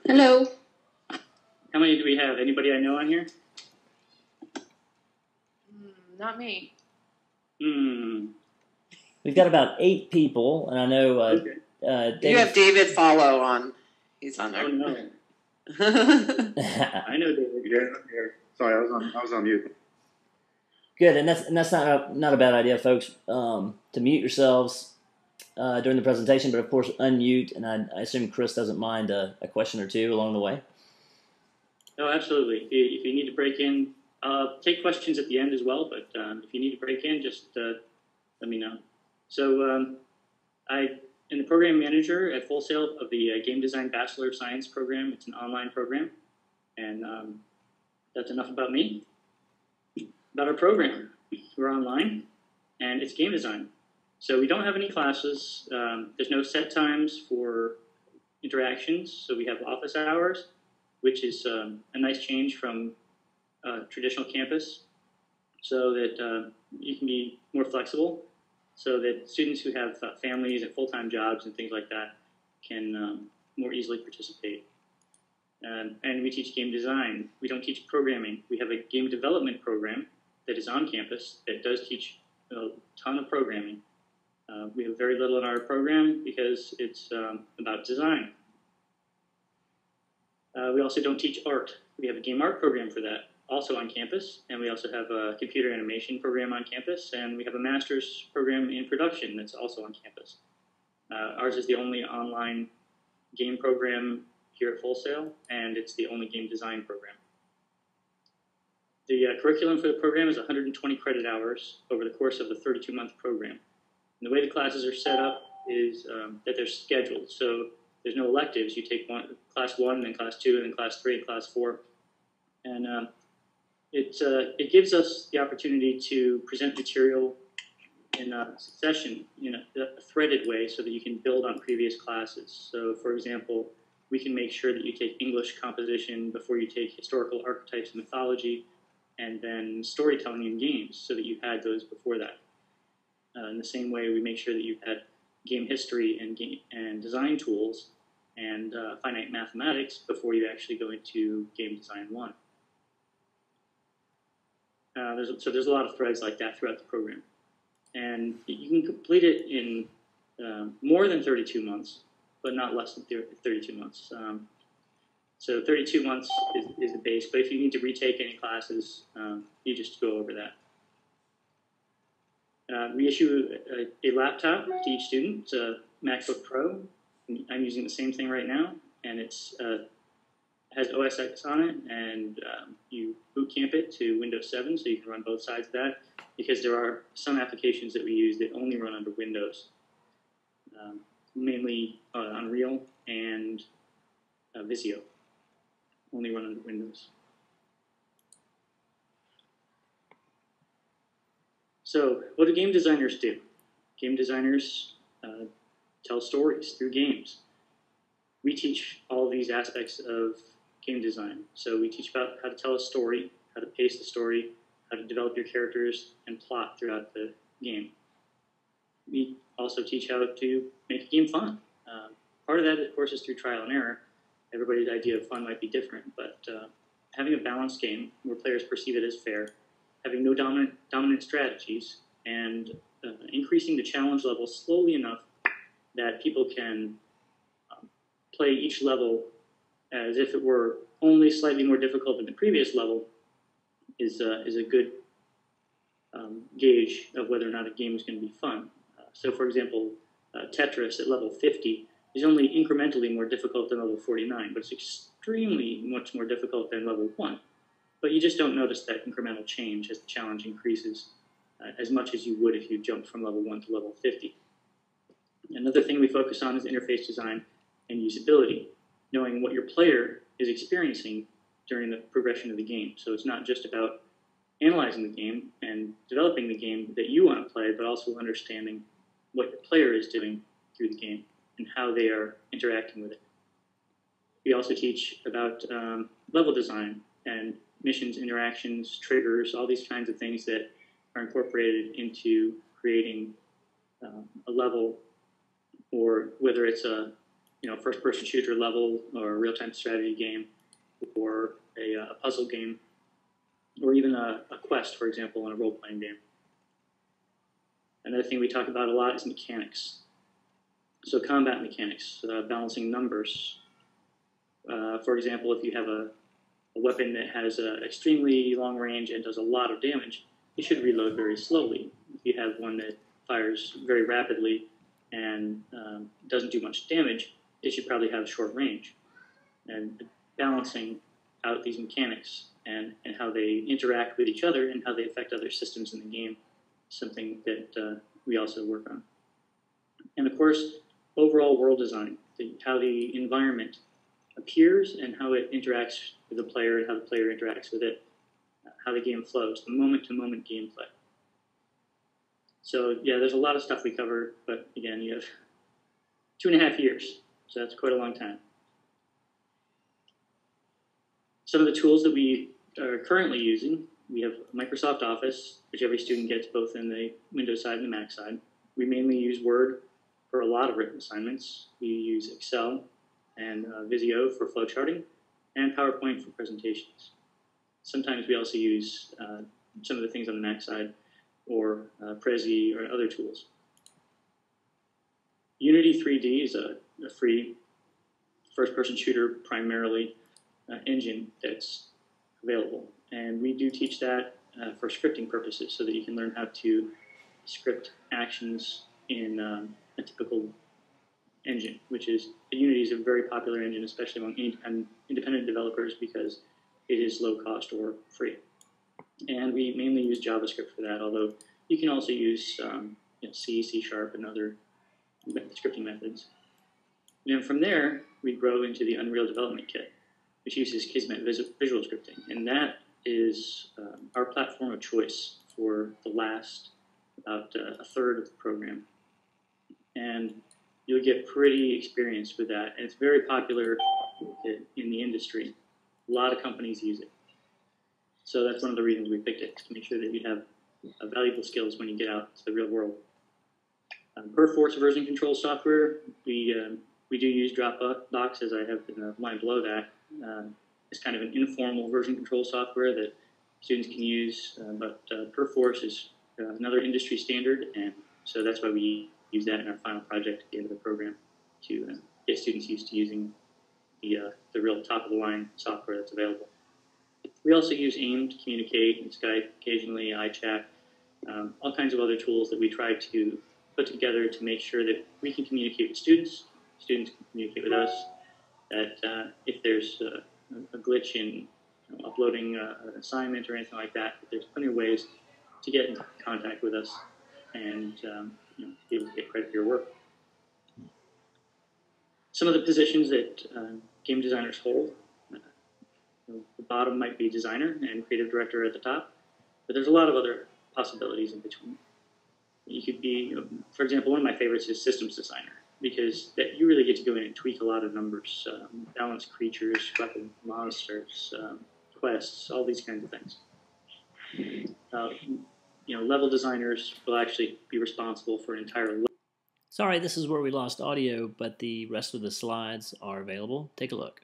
Hello. How many do we have? Anybody I know on here? Not me. We've got about 8 people, and I know Okay. David. You have David Follow on. He's on there. Oh no, I know David. Yeah, I'm here. Sorry, I was on mute. Good, and that's not a bad idea, folks. To mute yourselves during the presentation, but of course unmute. And I assume Chris doesn't mind a question or two along the way. Oh, absolutely. If you need to break in, take questions at the end as well. But if you need to break in, just let me know. So I am the program manager at Full Sail of the Game Design Bachelor of Science program. It's an online program, and that's enough about me. About our program, we're online, and it's game design. So we don't have any classes. There's no set times for interactions. So we have office hours, which is a nice change from traditional campus, so that you can be more flexible, so that students who have families and full-time jobs and things like that can more easily participate. And we teach game design. We don't teach programming. We have a game development program that is on campus that does teach a ton of programming. We have very little in our program because it's about design. We also don't teach art. We have a game art program for that, also on campus, and we also have a computer animation program on campus, and we have a master's program in production that's also on campus. Ours is the only online game program here at Full Sail, and it's the only game design program. The curriculum for the program is 120 credit hours over the course of the 32-month program. And the way the classes are set up is that they're scheduled. So there's no electives. You take class 1, then class 2, and then class 3, and class 4. And it gives us the opportunity to present material in a succession, in a threaded way, so that you can build on previous classes. So, for example, we can make sure that you take English composition before you take historical archetypes and mythology, and then storytelling in games, so that you had those before that. In the same way, we make sure that you've had game history and design tools and finite mathematics before you actually go into Game Design 1. So there's a lot of threads like that throughout the program. And you can complete it in more than 32 months, but not less than 32 months. So 32 months is the base, but if you need to retake any classes, you just go over that. We issue a laptop to each student. It's a MacBook Pro. I'm using the same thing right now, and it has OS X on it, and you boot camp it to Windows 7, so you can run both sides of that, because there are some applications that we use that only run under Windows, mainly Unreal and Visio. Only run under Windows. So what do game designers do? Game designers tell stories through games. We teach all of these aspects of game design. So we teach about how to tell a story, how to pace the story, how to develop your characters and plot throughout the game. We also teach how to make a game fun. Part of that, of course, is through trial and error. Everybody's idea of fun might be different, but having a balanced game where players perceive it as fair, having no dominant strategies, and increasing the challenge level slowly enough that people can play each level as if it were only slightly more difficult than the previous level is a good gauge of whether or not a game is going to be fun. So, for example, Tetris at level 50 is only incrementally more difficult than level 49, but it's extremely much more difficult than level 1. But you just don't notice that incremental change as the challenge increases as much as you would if you jumped from level 1 to level 50. Another thing we focus on is interface design and usability, knowing what your player is experiencing during the progression of the game. So it's not just about analyzing the game and developing the game that you want to play, but also understanding what your player is doing through the game and how they are interacting with it. We also teach about level design and missions, interactions, triggers, all these kinds of things that are incorporated into creating a level, or whether it's a first-person shooter level or a real-time strategy game or a puzzle game or even a quest, for example, in a role-playing game. Another thing we talk about a lot is mechanics. So combat mechanics, balancing numbers. For example, if you have a weapon that has an extremely long range and does a lot of damage, you should reload very slowly. If you have one that fires very rapidly and doesn't do much damage, it should probably have short range. And balancing out these mechanics and how they interact with each other and how they affect other systems in the game is something that we also work on. And of course, overall world design, how the environment appears and how it interacts with the player and how the player interacts with it, how the game flows, the moment-to-moment gameplay. So yeah, there's a lot of stuff we cover, but again, you have 2.5 years, so that's quite a long time. Some of the tools that we are currently using, we have Microsoft Office, which every student gets both in the Windows side and the Mac side. We mainly use Word for a lot of written assignments. We use Excel and Visio for flowcharting, and PowerPoint for presentations. Sometimes we also use some of the things on the Mac side, or Prezi or other tools. Unity 3D is a free first-person shooter primarily engine that's available. And we do teach that for scripting purposes so that you can learn how to script actions in a typical engine, which is Unity is a very popular engine, especially among independent developers because it is low cost or free. And we mainly use JavaScript for that, although you can also use C, C#, and other scripting methods. And from there, we grow into the Unreal Development Kit, which uses Kismet visual scripting. And that is our platform of choice for the last about a third of the program. And you'll get pretty experienced with that. And it's very popular in the industry. A lot of companies use it. So that's one of the reasons we picked it, to make sure that you have valuable skills when you get out to the real world. Per-force version control software, we do use Dropbox, as I have in the line below that. It's kind of an informal version control software that students can use, but per-force is another industry standard, and so that's why we use that in our final project at the end of the program to get students used to using the real top-of-the-line software that's available. We also use AIM to communicate, and Skype, occasionally iChat, all kinds of other tools that we try to put together to make sure that we can communicate with students, students can communicate with us, that if there's a glitch in uploading an assignment or anything like that, there's plenty of ways to get in contact with us and be able to get credit for your work. Some of the positions that game designers hold, the bottom might be designer and creative director at the top, but there's a lot of other possibilities in between. You could be, for example, one of my favorites is systems designer, because that you really get to go in and tweak a lot of numbers, balance creatures, weapon monsters, quests, all these kinds of things. Level designers will actually be responsible for an entire level. Sorry, this is where we lost audio, but the rest of the slides are available. Take a look.